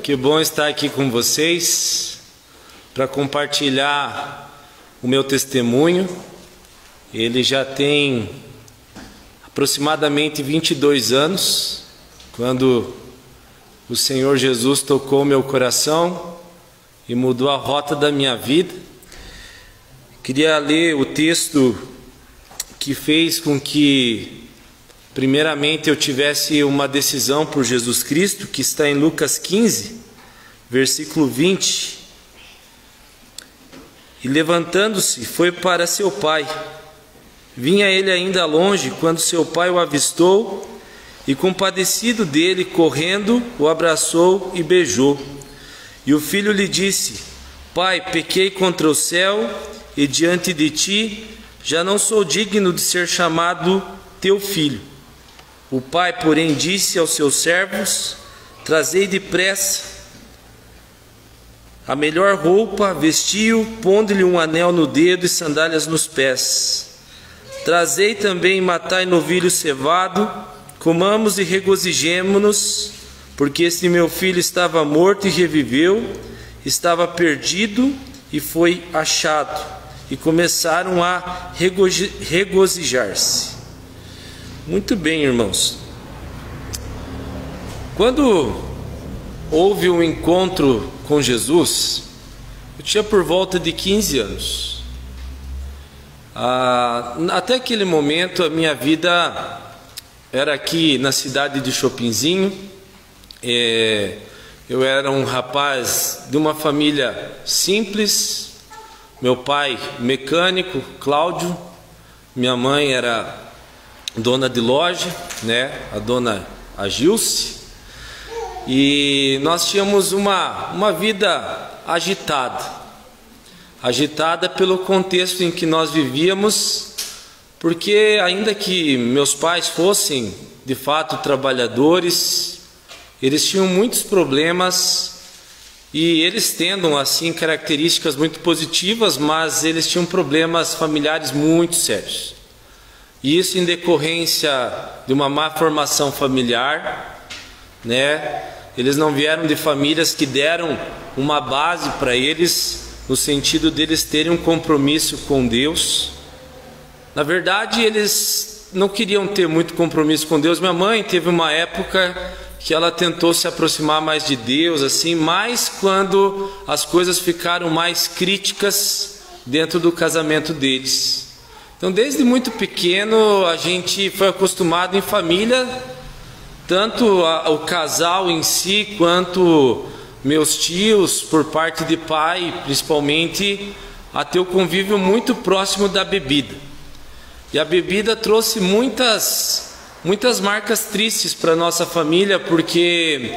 que bom estar aqui com vocês para compartilhar o meu testemunho. Ele já tem aproximadamente 22 anos, quando o Senhor Jesus tocou meu coração e mudou a rota da minha vida. Queria ler o texto que fez com que primeiramente eu tivesse uma decisão por Jesus Cristo, que está em Lucas 15, versículo 20. E levantando-se, foi para seu pai. Vinha ele ainda longe, quando seu pai o avistou, e compadecido dele, correndo, o abraçou e beijou. E o filho lhe disse: Pai, pequei contra o céu e diante de ti, já não sou digno de ser chamado teu filho. O pai, porém, disse aos seus servos: Trazei depressa a melhor roupa, vestiu, pondo-lhe um anel no dedo e sandálias nos pés. Trazei também e matai novilho cevado, comamos e regozijemo-nos, porque este meu filho estava morto e reviveu, estava perdido e foi achado. E começaram a regozijar-se. Muito bem, irmãos. Quando houve um encontro com Jesus, eu tinha por volta de 15 anos. Até aquele momento a minha vida era aqui na cidade de Chopinzinho. Eu era um rapaz de uma família simples. Meu pai mecânico, Cláudio. Minha mãe era dona de loja, né? A dona Agilce. E nós tínhamos uma vida agitada pelo contexto em que nós vivíamos, porque ainda que meus pais fossem de fato trabalhadores, eles tinham muitos problemas, e eles tendo assim características muito positivas, mas eles tinham problemas familiares muito sérios. E isso em decorrência de uma má formação familiar, né? Eles não vieram de famílias que deram uma base para eles, no sentido deles terem um compromisso com Deus. Na verdade, eles não queriam ter muito compromisso com Deus. Minha mãe teve uma época que ela tentou se aproximar mais de Deus, assim, mas quando as coisas ficaram mais críticas dentro do casamento deles. Então, desde muito pequeno, a gente foi acostumado em família, tanto o casal em si, quanto meus tios, por parte de pai, principalmente, a ter o convívio muito próximo da bebida. E a bebida trouxe muitas marcas tristes para a nossa família, porque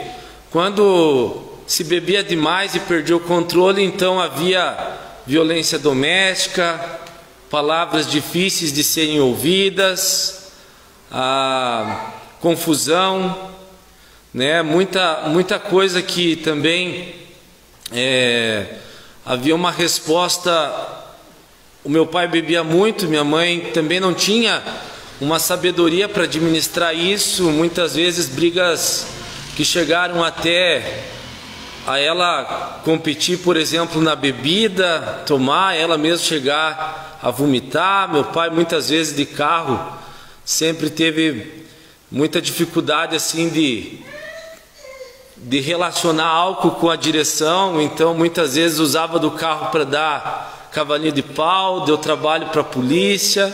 quando se bebia demais e perdia o controle, então havia violência doméstica, palavras difíceis de serem ouvidas, confusão, né? Muita coisa que também havia uma resposta. O meu pai bebia muito, minha mãe também não tinha uma sabedoria para administrar isso. Muitas vezes brigas que chegaram até a ela competir, por exemplo, na bebida, tomar, ela mesma chegar a vomitar. Meu pai muitas vezes de carro sempre teve muita dificuldade assim de relacionar álcool com a direção, então muitas vezes usava do carro para dar cavalinho de pau, deu trabalho para a polícia.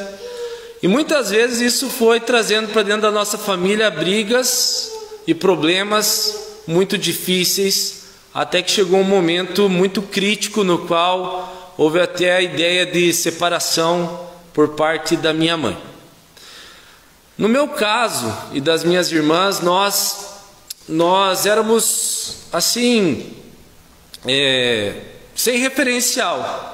E muitas vezes isso foi trazendo para dentro da nossa família brigas e problemas muito difíceis, até que chegou um momento muito crítico no qual houve até a ideia de separação por parte da minha mãe. No meu caso e das minhas irmãs, nós éramos assim, sem referencial.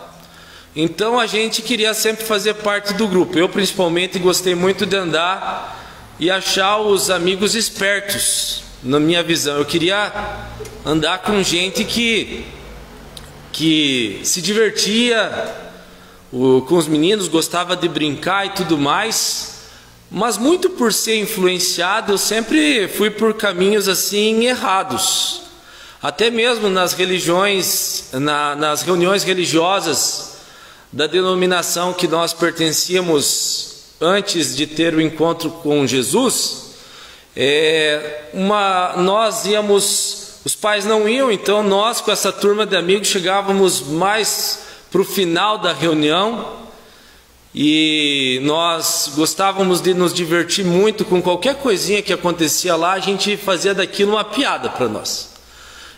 Então a gente queria sempre fazer parte do grupo. Eu principalmente gostei muito de andar e achar os amigos espertos, na minha visão. Eu queria andar com gente que se divertia, com os meninos, gostava de brincar e tudo mais. Mas muito por ser influenciado, eu sempre fui por caminhos assim errados. Até mesmo nas religiões, nas reuniões religiosas da denominação que nós pertencíamos antes de ter o encontro com Jesus, nós íamos, os pais não iam, então nós com essa turma de amigos chegávamos mais para o final da reunião, e nós gostávamos de nos divertir muito com qualquer coisinha que acontecia lá, a gente fazia daquilo uma piada para nós.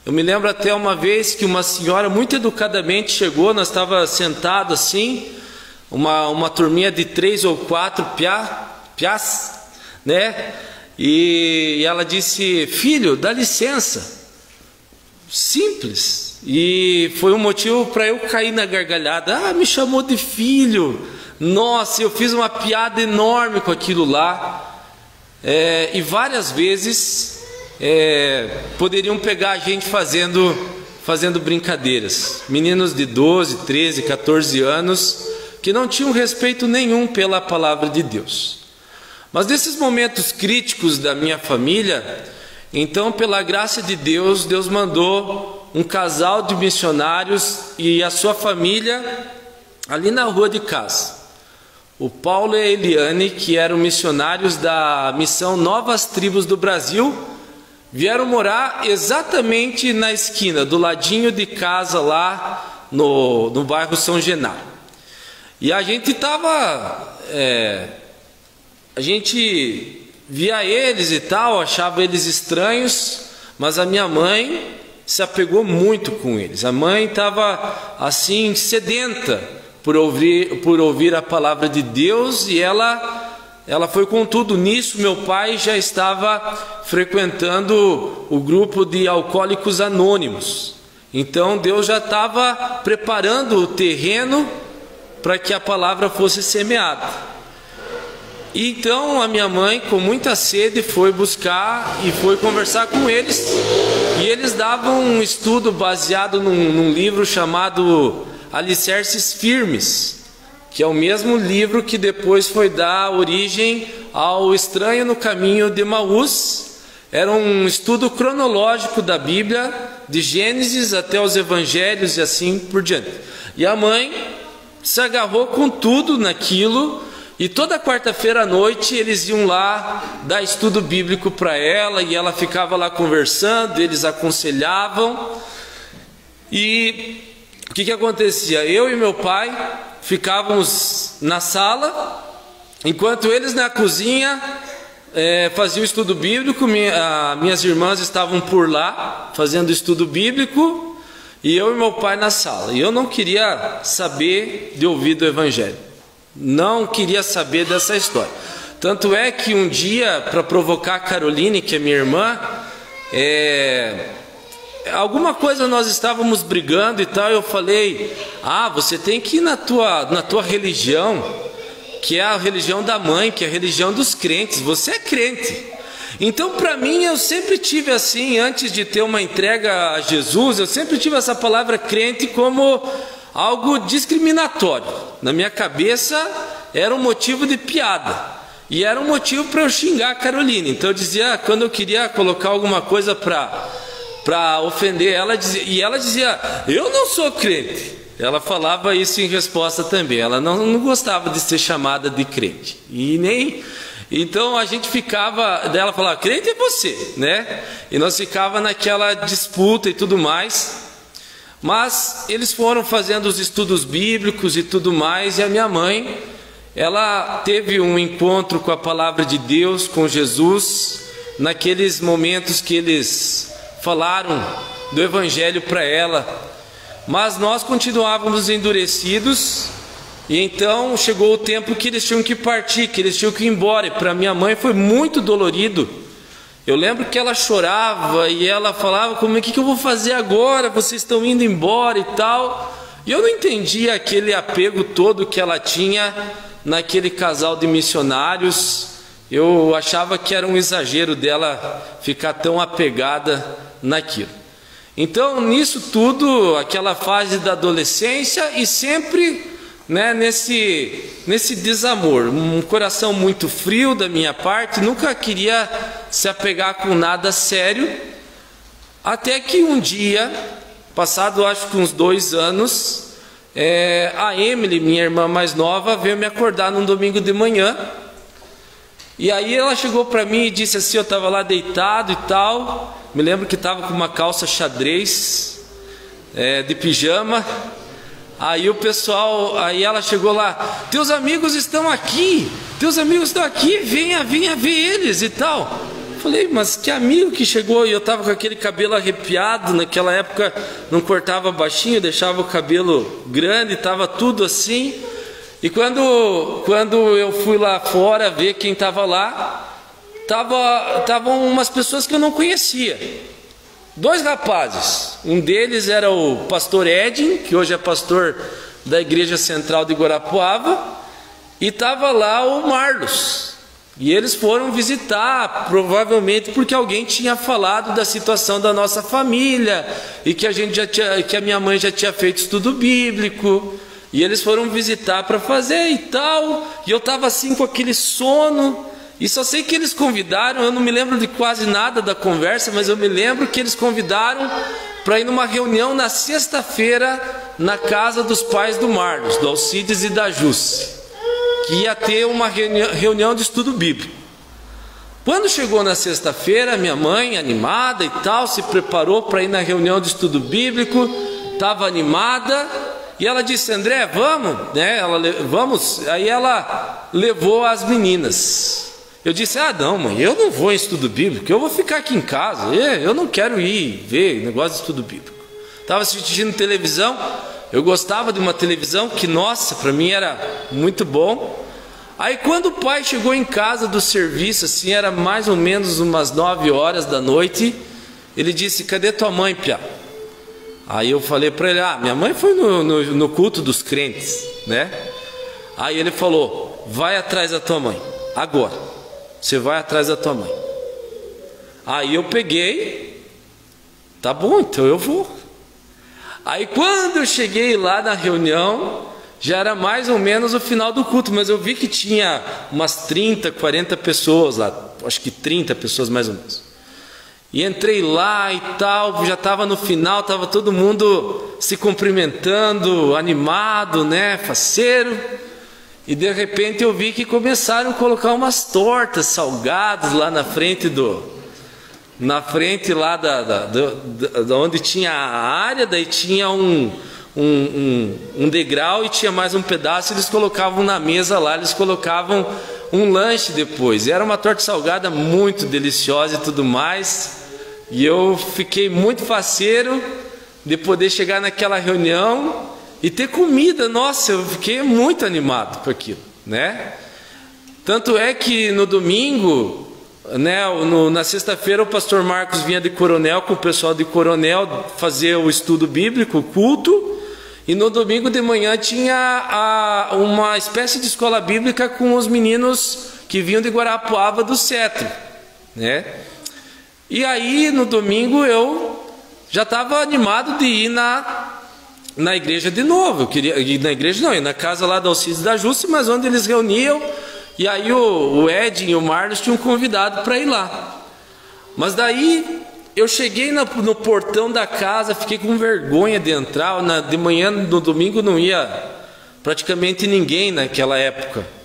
Eu me lembro até uma vez que uma senhora muito educadamente chegou, nós estávamos sentados assim, uma turminha de 3 ou 4 piás, né? E ela disse: filho, dá licença. Simples. E foi um motivo para eu cair na gargalhada. Ah, me chamou de filho. Nossa, eu fiz uma piada enorme com aquilo lá. E várias vezes poderiam pegar a gente fazendo brincadeiras. Meninos de 12, 13, 14 anos que não tinham respeito nenhum pela palavra de Deus. Mas nesses momentos críticos da minha família, então, pela graça de Deus, Deus mandou um casal de missionários e a sua família ali na rua de casa. O Paulo e a Eliane, que eram missionários da missão Novas Tribos do Brasil, vieram morar exatamente na esquina, do ladinho de casa lá no bairro São Genaro. E a gente a gente via eles e tal, achava eles estranhos, mas a minha mãe se apegou muito com eles. A mãe estava assim sedenta por ouvir a palavra de Deus, e ela foi com tudo nisso. Meu pai já estava frequentando o grupo de Alcoólicos Anônimos, então Deus já estava preparando o terreno para que a palavra fosse semeada. E então a minha mãe, com muita sede, foi buscar e foi conversar com eles, e eles davam um estudo baseado num livro chamado Alicerces Firmes, que é o mesmo livro que depois foi dar origem ao Estranho no Caminho de Emaús. Era um estudo cronológico da Bíblia, de Gênesis até os Evangelhos e assim por diante. E a mãe se agarrou com tudo naquilo, e toda quarta-feira à noite eles iam lá dar estudo bíblico para ela, e ela ficava lá conversando, eles aconselhavam. E o que acontecia? Eu e meu pai ficávamos na sala, enquanto eles na cozinha faziam estudo bíblico. Minhas irmãs estavam por lá fazendo estudo bíblico, e eu e meu pai na sala. E eu não queria saber de ouvir do Evangelho, não queria saber dessa história. Tanto é que um dia, para provocar a Caroline, que é minha irmã, alguma coisa nós estávamos brigando e tal, eu falei: você tem que ir na tua religião, que é a religião da mãe, que é a religião dos crentes, você é crente. Então, para mim, eu sempre tive assim, antes de ter uma entrega a Jesus, eu sempre tive essa palavra crente como algo discriminatório. Na minha cabeça era um motivo de piada, e era um motivo para eu xingar a Caroline. Então eu dizia, quando eu queria colocar alguma coisa para ofender ela, ela dizia: eu não sou crente. Ela falava isso em resposta também. Ela não gostava de ser chamada de crente. Então a gente ficava, ela falava: crente é você, né? E nós ficava naquela disputa e tudo mais. Mas eles foram fazendo os estudos bíblicos e tudo mais, e a minha mãe, ela teve um encontro com a palavra de Deus, com Jesus, naqueles momentos que eles falaram do Evangelho para ela. Mas nós continuávamos endurecidos, e então chegou o tempo que eles tinham que partir, que eles tinham que ir embora. E para minha mãe foi muito dolorido. Eu lembro que ela chorava e ela falava: como é que eu vou fazer agora? Vocês estão indo embora e tal. E eu não entendia aquele apego todo que ela tinha naquele casal de missionários. Eu achava que era um exagero dela ficar tão apegada naquilo. Então, nisso tudo, aquela fase da adolescência, e sempre, né, nesse desamor, um coração muito frio da minha parte, nunca queria se apegar com nada sério. Até que um dia, passado acho que uns 2 anos, a Emily, minha irmã mais nova, veio me acordar num domingo de manhã. E aí ela chegou para mim e disse assim, eu estava lá deitado e tal, me lembro que estava com uma calça xadrez, de pijama. Aí o pessoal, aí ela chegou lá, teus amigos estão aqui, venha ver eles e tal. Falei, mas que amigo que chegou? E eu estava com aquele cabelo arrepiado, naquela época não cortava baixinho, deixava o cabelo grande, estava tudo assim. E quando eu fui lá fora ver quem estava lá, estavam umas pessoas que eu não conhecia. 2 rapazes, um deles era o pastor Edin, que hoje é pastor da Igreja Central de Guarapuava, e estava lá o Marlos. E eles foram visitar, provavelmente porque alguém tinha falado da situação da nossa família, e que a minha mãe já tinha feito estudo bíblico. E eles foram visitar para fazer e tal, e eu estava assim com aquele sono, e só sei que eles convidaram, eu não me lembro de quase nada da conversa, mas eu me lembro que eles convidaram para ir numa reunião na sexta-feira na casa dos pais do Marlos, do Alcides e da Jusce, que ia ter uma reunião de estudo bíblico. Quando chegou na sexta-feira, minha mãe, animada e tal, se preparou para ir na reunião de estudo bíblico, estava animada. E ela disse, André, vamos, né? Vamos. Aí ela levou as meninas. Eu disse, não, mãe, eu não vou em estudo bíblico, eu vou ficar aqui em casa. Eu não quero ir ver negócio de estudo bíblico. Estava assistindo televisão, eu gostava de uma televisão que, nossa, para mim era muito bom. Aí quando o pai chegou em casa do serviço, assim, era mais ou menos umas 9 horas da noite, ele disse, cadê tua mãe, piá? Aí eu falei para ele, minha mãe foi no culto dos crentes, né? Aí ele falou, vai atrás da tua mãe, agora, você vai atrás da tua mãe. Aí eu peguei, tá bom, então eu vou. Aí quando eu cheguei lá na reunião, já era mais ou menos o final do culto, mas eu vi que tinha umas 30, 40 pessoas lá, acho que 30 pessoas mais ou menos. E entrei lá e tal, já estava no final, estava todo mundo se cumprimentando, animado, né, faceiro. E de repente eu vi que começaram a colocar umas tortas salgadas lá na frente lá da onde tinha a área, daí tinha um degrau e tinha mais um pedaço, eles colocavam na mesa lá, eles colocavam um lanche depois. Era uma torta salgada muito deliciosa e tudo mais. E eu fiquei muito faceiro de poder chegar naquela reunião e ter comida. Nossa, eu fiquei muito animado com aquilo, né? Tanto é que no domingo, né, na sexta-feira, o pastor Marcos vinha de Coronel com o pessoal de Coronel fazer o estudo bíblico, o culto. E no domingo de manhã tinha uma espécie de escola bíblica com os meninos que vinham de Guarapuava do Cetro, né? E aí no domingo eu já estava animado de ir na igreja de novo. Eu queria ir na igreja, não, ir na casa lá da Alcides e da Jusce, mas onde eles reuniam. E aí o Edin e o Marlos tinham convidado para ir lá. Mas daí eu cheguei no portão da casa, fiquei com vergonha de entrar. De manhã, no domingo, não ia praticamente ninguém naquela época.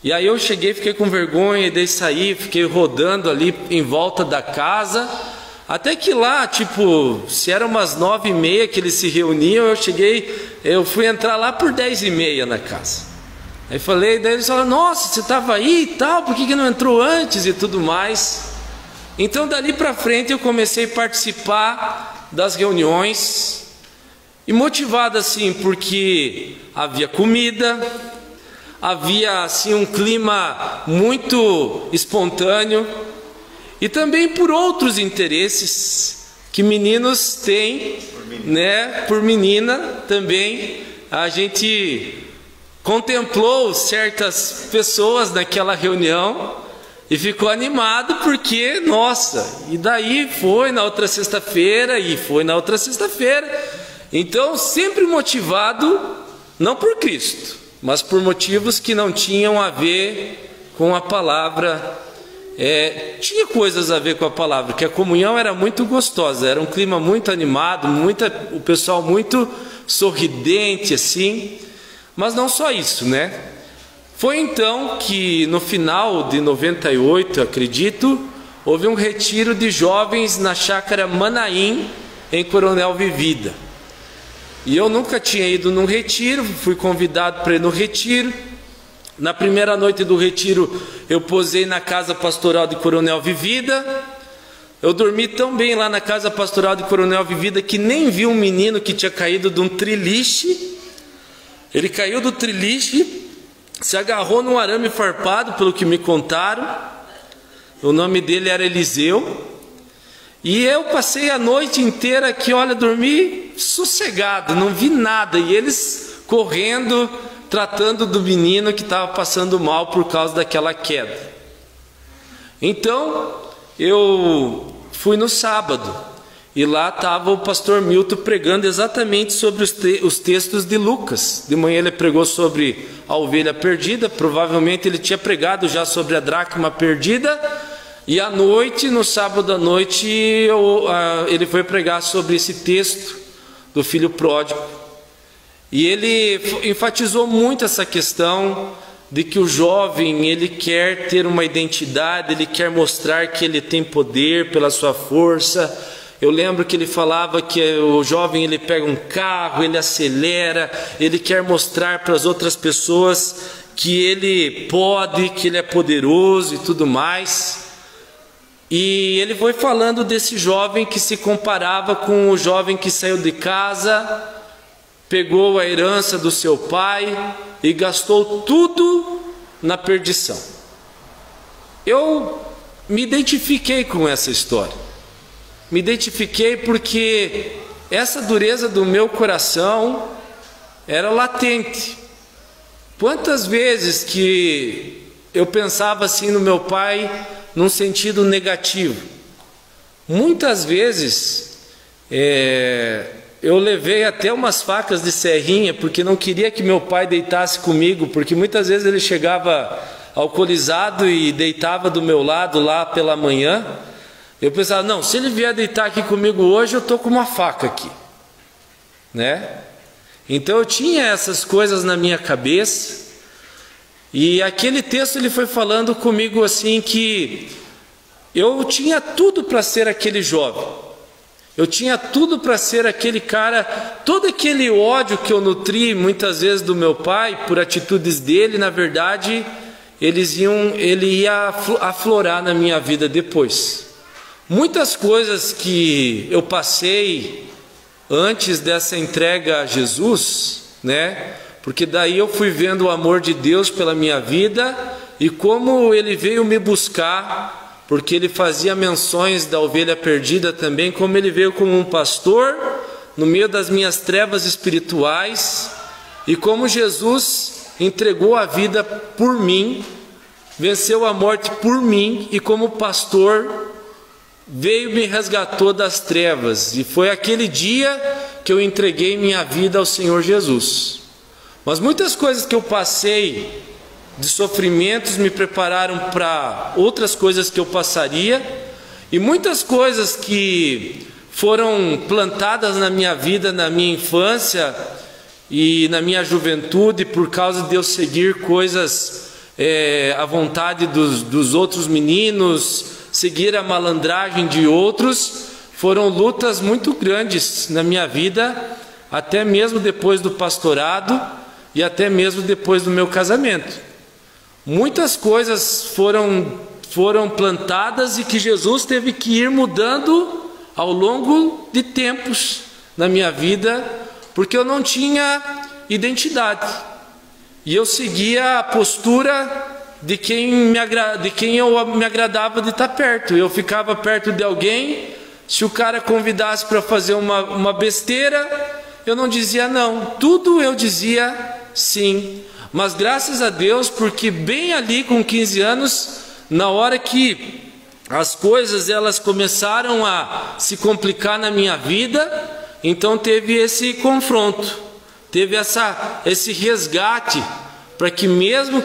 E aí eu cheguei, fiquei com vergonha, e daí saí, fiquei rodando ali em volta da casa. Até que lá, tipo, se eram umas 9h30 que eles se reuniam, eu fui entrar lá por 10h30 na casa. Aí daí eles falaram, nossa, você estava aí e tal, por que não entrou antes e tudo mais? Então dali para frente eu comecei a participar das reuniões, e motivado assim, porque havia comida, havia assim um clima muito espontâneo, e também por outros interesses que meninos têm, né? Por menina também, a gente contemplou certas pessoas naquela reunião e ficou animado porque, nossa, e daí foi na outra sexta-feira e foi na outra sexta-feira. Então, sempre motivado, não por Cristo, mas por motivos que não tinham a ver com a palavra tinha coisas a ver com a palavra, que a comunhão era muito gostosa, era um clima muito animado, o pessoal muito sorridente assim, mas não só isso, né? Foi então que no final de 98, acredito, houve um retiro de jovens na chácara Manaim, em Coronel Vivida. E eu nunca tinha ido num retiro, fui convidado para ir no retiro. Na primeira noite do retiro, eu posei na casa pastoral de Coronel Vivida. Eu dormi tão bem lá na casa pastoral de Coronel Vivida que nem vi um menino que tinha caído de um triliche. Ele caiu do triliche, se agarrou num arame farpado, pelo que me contaram. O nome dele era Eliseu. E eu passei a noite inteira aqui, olha, dormi sossegado, não vi nada. E eles correndo, tratando do menino que estava passando mal por causa daquela queda. Então, eu fui no sábado. E lá estava o pastor Milton pregando exatamente sobre os textos de Lucas. De manhã ele pregou sobre a ovelha perdida. Provavelmente ele tinha pregado já sobre a dracma perdida. E à noite, no sábado à noite, ele foi pregar sobre esse texto do filho pródigo. E ele enfatizou muito essa questão de que o jovem, ele quer ter uma identidade, ele quer mostrar que ele tem poder pela sua força. Eu lembro que ele falava que o jovem, ele pega um carro, ele acelera, ele quer mostrar para as outras pessoas que ele pode, que ele é poderoso e tudo mais. E ele foi falando desse jovem que se comparava com o jovem que saiu de casa, pegou a herança do seu pai e gastou tudo na perdição. Eu me identifiquei com essa história. Me identifiquei porque essa dureza do meu coração era latente. Quantas vezes que eu pensava assim no meu pai num sentido negativo. Muitas vezes eu levei até umas facas de serrinha porque não queria que meu pai deitasse comigo, porque muitas vezes ele chegava alcoolizado e deitava do meu lado lá pela manhã. Eu pensava, não, se ele vier deitar aqui comigo hoje, eu estou com uma faca aqui, né? Então eu tinha essas coisas na minha cabeça. E aquele texto ele foi falando comigo assim que eu tinha tudo para ser aquele jovem. Eu tinha tudo para ser aquele cara. Todo aquele ódio que eu nutri muitas vezes do meu pai por atitudes dele, na verdade, ele ia aflorar na minha vida depois. Muitas coisas que eu passei antes dessa entrega a Jesus, né? Porque daí eu fui vendo o amor de Deus pela minha vida e como ele veio me buscar, porque ele fazia menções da ovelha perdida também, como ele veio como um pastor no meio das minhas trevas espirituais e como Jesus entregou a vida por mim, venceu a morte por mim e como pastor veio e me resgatou das trevas. E foi aquele dia que eu entreguei minha vida ao Senhor Jesus. Mas muitas coisas que eu passei de sofrimentos me prepararam para outras coisas que eu passaria. E muitas coisas que foram plantadas na minha vida, na minha infância e na minha juventude, por causa de eu seguir coisas à vontade dos outros meninos, seguir a malandragem de outros, foram lutas muito grandes na minha vida, até mesmo depois do pastorado e até mesmo depois do meu casamento. Muitas coisas foram plantadas e que Jesus teve que ir mudando ao longo de tempos na minha vida, porque eu não tinha identidade. E eu seguia a postura de quem eu me agradava de estar perto. Eu ficava perto de alguém, se o cara convidasse para fazer uma besteira, eu não dizia não. Tudo eu dizia sim. Mas graças a Deus, porque bem ali com 15 anos, na hora que as coisas elas começaram a se complicar na minha vida, então teve esse confronto, teve esse resgate para que mesmo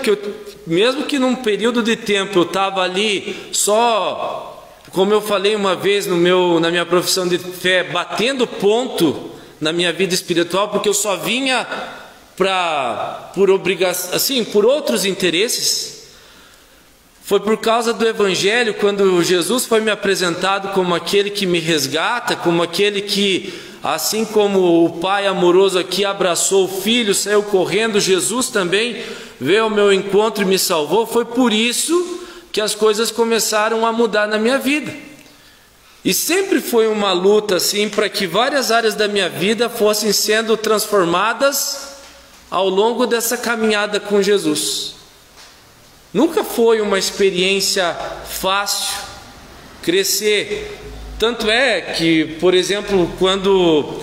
que num período de tempo eu estava ali só, como eu falei uma vez na minha profissão de fé, batendo ponto na minha vida espiritual, porque eu só vinha por obrigação, assim, por outros interesses. Foi por causa do Evangelho, quando Jesus foi me apresentado como aquele que me resgata, como aquele que, assim como o Pai amoroso aqui abraçou o Filho, saiu correndo, Jesus também veio ao meu encontro e me salvou. Foi por isso que as coisas começaram a mudar na minha vida. E sempre foi uma luta assim para que várias áreas da minha vida fossem sendo transformadas ao longo dessa caminhada com Jesus. Nunca foi uma experiência fácil crescer. Tanto é que, por exemplo, quando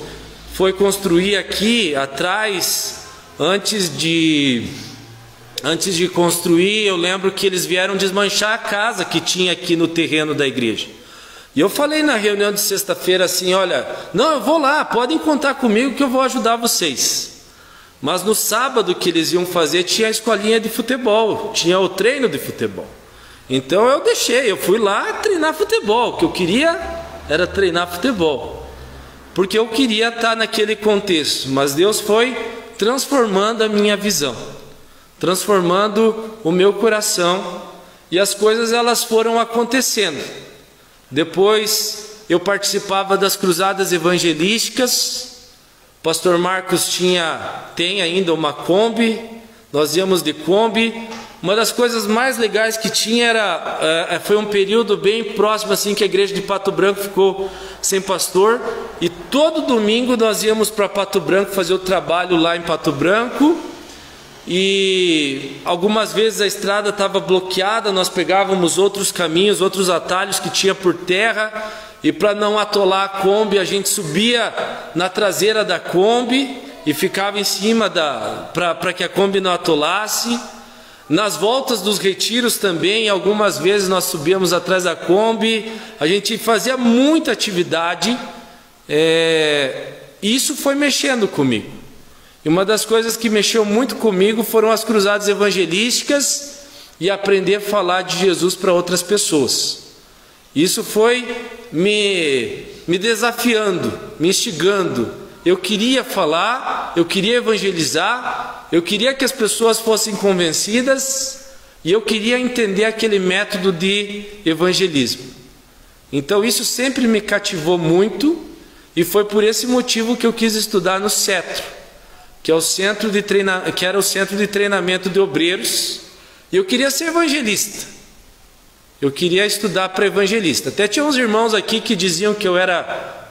foi construir aqui atrás, antes de construir, eu lembro que eles vieram desmanchar a casa que tinha aqui no terreno da igreja. E eu falei na reunião de sexta-feira assim, olha, não, eu vou lá, podem contar comigo que eu vou ajudar vocês. Mas no sábado que eles iam fazer tinha a escolinha de futebol, tinha o treino de futebol. Então eu fui lá treinar futebol. O que eu queria era treinar futebol, porque eu queria estar naquele contexto. Mas Deus foi transformando a minha visão, transformando o meu coração, e as coisas elas foram acontecendo. Depois eu participava das cruzadas evangelísticas. Pastor Marcos tem ainda uma Kombi, nós íamos de Kombi. Uma das coisas mais legais que tinha foi um período bem próximo assim que a igreja de Pato Branco ficou sem pastor, e todo domingo nós íamos para Pato Branco fazer o trabalho lá em Pato Branco. E algumas vezes a estrada estava bloqueada, nós pegávamos outros caminhos, outros atalhos que tinha por terra, e para não atolar a Kombi, a gente subia na traseira da Kombi e ficava em cima para que a Kombi não atolasse. Nas voltas dos retiros também, algumas vezes nós subíamos atrás da Kombi. A gente fazia muita atividade, e isso foi mexendo comigo. E uma das coisas que mexeu muito comigo foram as cruzadas evangelísticas e aprender a falar de Jesus para outras pessoas. Isso foi me desafiando, me instigando. Eu queria falar, eu queria evangelizar, eu queria que as pessoas fossem convencidas, e eu queria entender aquele método de evangelismo. Então isso sempre me cativou muito, e foi por esse motivo que eu quis estudar no Cetro, que era o centro de treinamento de obreiros. E eu queria ser evangelista. Eu queria estudar para evangelista. Até tinha uns irmãos aqui que diziam que eu era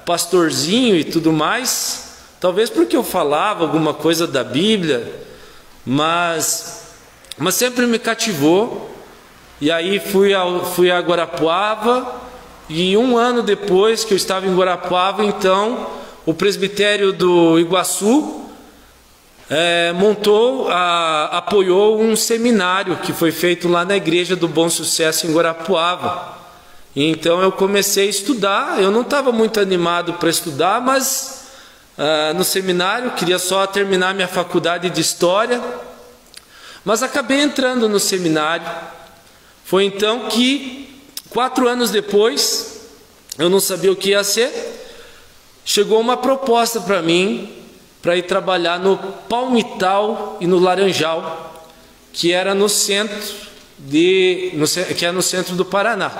pastorzinho e tudo mais, talvez porque eu falava alguma coisa da Bíblia, mas sempre me cativou. E aí fui a Guarapuava, e um ano depois que eu estava em Guarapuava, então o presbitério do Iguaçu apoiou um seminário que foi feito lá na Igreja do Bom Sucesso em Guarapuava. E então eu comecei a estudar. Eu não estava muito animado para estudar, mas no seminário queria só terminar minha faculdade de História, mas acabei entrando no seminário. Foi então que 4 anos depois, eu não sabia o que ia ser, chegou uma proposta para mim para ir trabalhar no Palmital e no Laranjal, que era no centro do Paraná.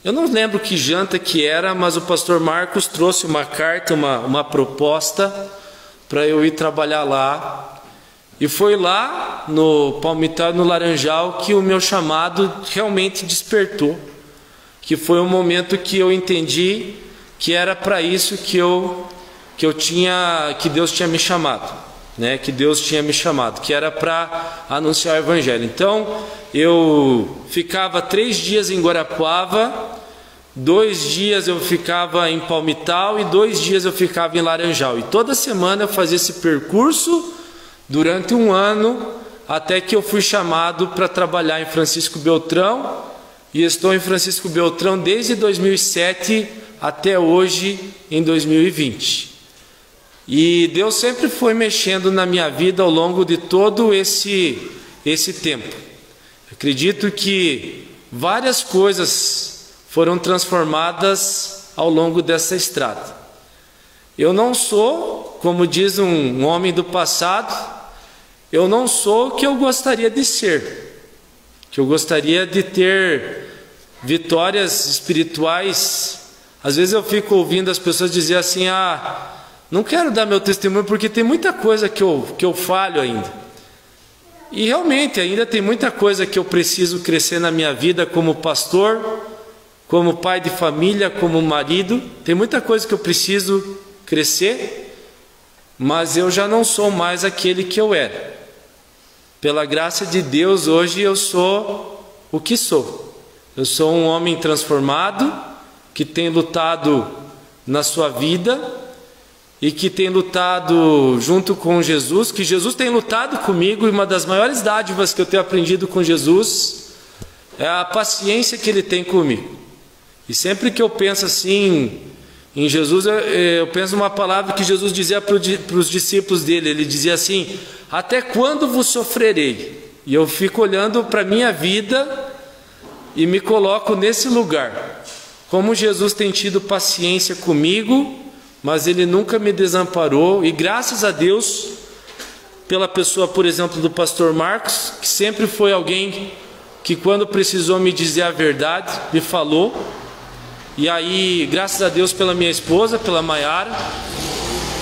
Eu não lembro que janta que era, mas o pastor Marcos trouxe uma carta, uma proposta para eu ir trabalhar lá. E foi lá no Palmital e no Laranjal que o meu chamado realmente despertou, que foi o momento que eu entendi que era para isso que Deus tinha me chamado, né? Que Deus tinha me chamado, que era para anunciar o Evangelho. Então eu ficava 3 dias em Guarapuava, 2 dias eu ficava em Palmital e 2 dias eu ficava em Laranjal. E toda semana eu fazia esse percurso durante 1 ano, até que eu fui chamado para trabalhar em Francisco Beltrão, e estou em Francisco Beltrão desde 2007 até hoje, em 2020. E Deus sempre foi mexendo na minha vida ao longo de todo esse tempo. Acredito que várias coisas foram transformadas ao longo dessa estrada. Eu não sou, como diz um homem do passado, eu não sou o que eu gostaria de ser, que eu gostaria de ter vitórias espirituais. Às vezes eu fico ouvindo as pessoas dizer assim, não quero dar meu testemunho porque tem muita coisa que eu falho ainda. E realmente ainda tem muita coisa que eu preciso crescer na minha vida como pastor, como pai de família, como marido. Tem muita coisa que eu preciso crescer, mas eu já não sou mais aquele que eu era. Pela graça de Deus, hoje eu sou o que sou. Eu sou um homem transformado, que tem lutado na sua vida, e que tem lutado junto com Jesus, que Jesus tem lutado comigo, e uma das maiores dádivas que eu tenho aprendido com Jesus é a paciência que Ele tem comigo. E sempre que eu penso assim em Jesus, eu penso numa palavra que Jesus dizia para os discípulos dele. Ele dizia assim: até quando vos sofrerei? E eu fico olhando para a minha vida e me coloco nesse lugar. Como Jesus tem tido paciência comigo, mas Ele nunca me desamparou. E graças a Deus, pela pessoa, por exemplo, do pastor Marcos, que sempre foi alguém que quando precisou me dizer a verdade, me falou. E aí, graças a Deus pela minha esposa, pela Maiara,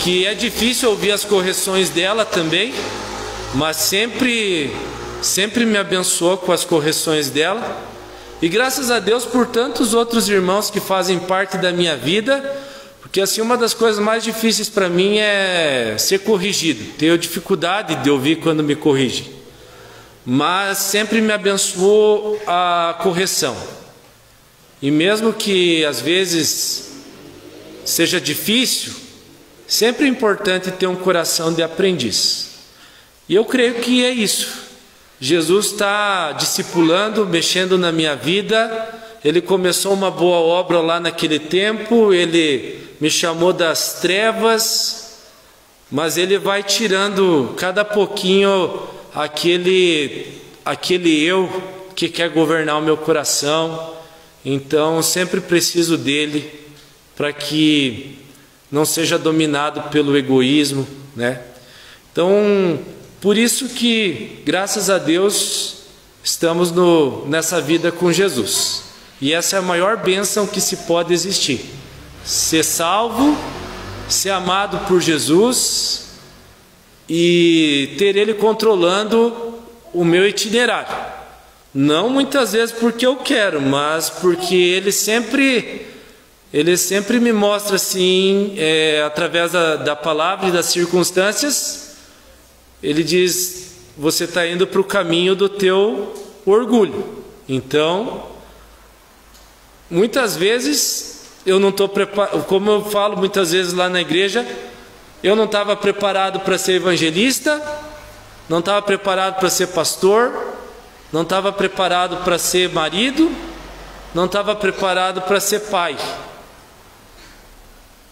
que é difícil ouvir as correções dela também, mas sempre me abençoou com as correções dela. E graças a Deus por tantos outros irmãos que fazem parte da minha vida, porque assim, uma das coisas mais difíceis para mim é ser corrigido. Tenho dificuldade de ouvir quando me corrigem, mas sempre me abençoou a correção. E mesmo que às vezes seja difícil, sempre é importante ter um coração de aprendiz. E eu creio que é isso. Jesus está discipulando, mexendo na minha vida. Ele começou uma boa obra lá naquele tempo. Ele me chamou das trevas, mas Ele vai tirando cada pouquinho aquele eu que quer governar o meu coração. Então sempre preciso dele para que não seja dominado pelo egoísmo, né? Então, por isso que, graças a Deus, estamos nessa vida com Jesus. E essa é a maior bênção que se pode existir. Ser salvo, ser amado por Jesus e ter Ele controlando o meu itinerário. Não muitas vezes porque eu quero, mas porque Ele sempre me mostra assim, através da palavra e das circunstâncias. Ele diz: você está indo para o caminho do teu orgulho. Então, muitas vezes eu não estou preparado, como eu falo muitas vezes lá na igreja, eu não estava preparado para ser evangelista, não estava preparado para ser pastor, não estava preparado para ser marido, não estava preparado para ser pai.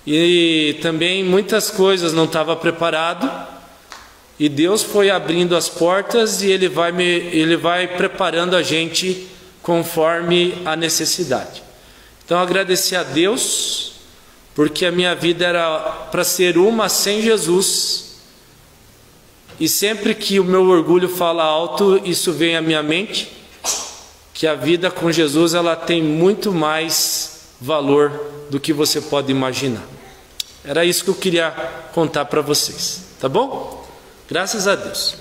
E também muitas coisas não estava preparado. E Deus foi abrindo as portas e Ele vai preparando a gente conforme a necessidade. Então agradecer a Deus, porque a minha vida era para ser uma sem Jesus. E sempre que o meu orgulho fala alto, isso vem à minha mente, que a vida com Jesus ela tem muito mais valor do que você pode imaginar. Era isso que eu queria contar para vocês, tá bom? Graças a Deus.